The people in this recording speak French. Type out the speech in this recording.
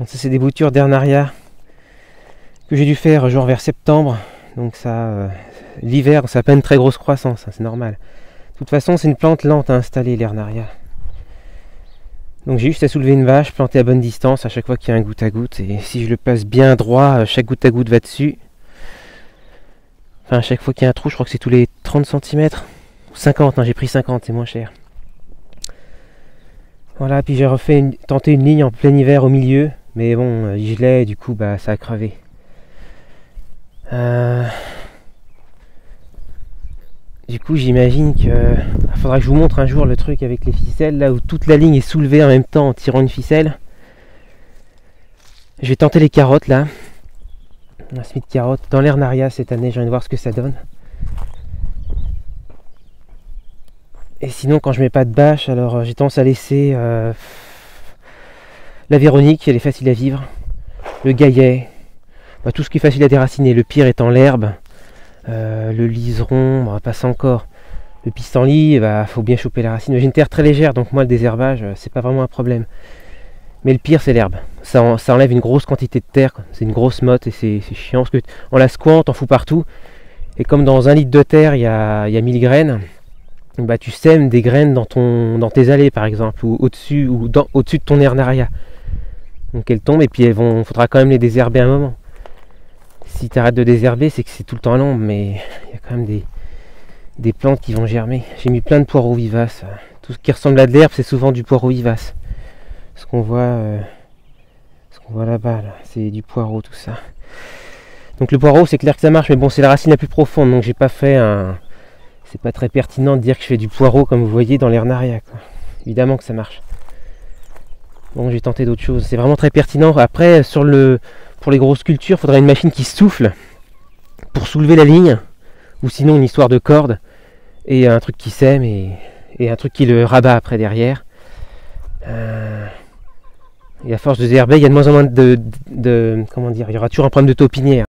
Donc ça c'est des boutures d'Ernaria que j'ai dû faire genre vers septembre. Donc ça, l'hiver, ça n'a pas une très grosse croissance, hein, c'est normal. De toute façon, c'est une plante lente à installer, l'Ernaria. Donc j'ai juste à soulever une vache, planter à bonne distance à chaque fois qu'il y a un goutte à goutte. Et si je le place bien droit, chaque goutte à goutte va dessus. Enfin, à chaque fois qu'il y a un trou, je crois que c'est tous les 30 cm. 50, non, j'ai pris 50, c'est moins cher. Voilà, puis j'ai tenté une ligne en plein hiver au milieu. Mais bon, il gelait, du coup, bah, ça a crevé. Du coup, j'imagine que faudra que je vous montre un jour le truc avec les ficelles, là où toute la ligne est soulevée en même temps en tirant une ficelle. Je vais tenter les carottes là. Un semis de carottes dans l'Ernaria cette année, j'ai envie de voir ce que ça donne. Et sinon, quand je mets pas de bâche, alors j'ai tendance à laisser la Véronique, elle est facile à vivre. Le Gaillet, bah, tout ce qui est facile à déraciner. Le pire étant l'herbe. Le liseron, on va passer encore. Le pissenlit, bah, faut bien choper la racine. J'ai une terre très légère, donc moi le désherbage, c'est pas vraiment un problème. Mais le pire, c'est l'herbe. Ça enlève une grosse quantité de terre. C'est une grosse motte et c'est chiant parce que on la secoue, t'en fous partout. Et comme dans 1 litre de terre, il y a 1000 graines, bah, tu sèmes des graines dans tes allées par exemple, ou au-dessus au-dessus de ton Ernaria. Donc elles tombent et puis faudra quand même les désherber un moment. Si tu arrêtes de désherber, c'est que c'est tout le temps à l'ombre, mais il y a quand même des plantes qui vont germer. J'ai mis plein de poireaux vivaces. Tout ce qui ressemble à de l'herbe, c'est souvent du poireau vivace. Ce qu'on voit là-bas, là, c'est du poireau, tout ça. Donc le poireau, c'est clair que ça marche, mais bon, c'est la racine la plus profonde, donc j'ai pas fait un... C'est pas très pertinent de dire que je fais du poireau, comme vous voyez, dans l'Ernaria, quoi. Évidemment que ça marche. Bon, j'ai tenté d'autres choses. C'est vraiment très pertinent. Après, pour les grosses cultures, il faudrait une machine qui souffle pour soulever la ligne, ou sinon une histoire de corde, et un truc qui sème, et un truc qui le rabat après derrière. Et à force de désherber, il y a de moins en moins comment dire, il y aura toujours un problème de taupinière.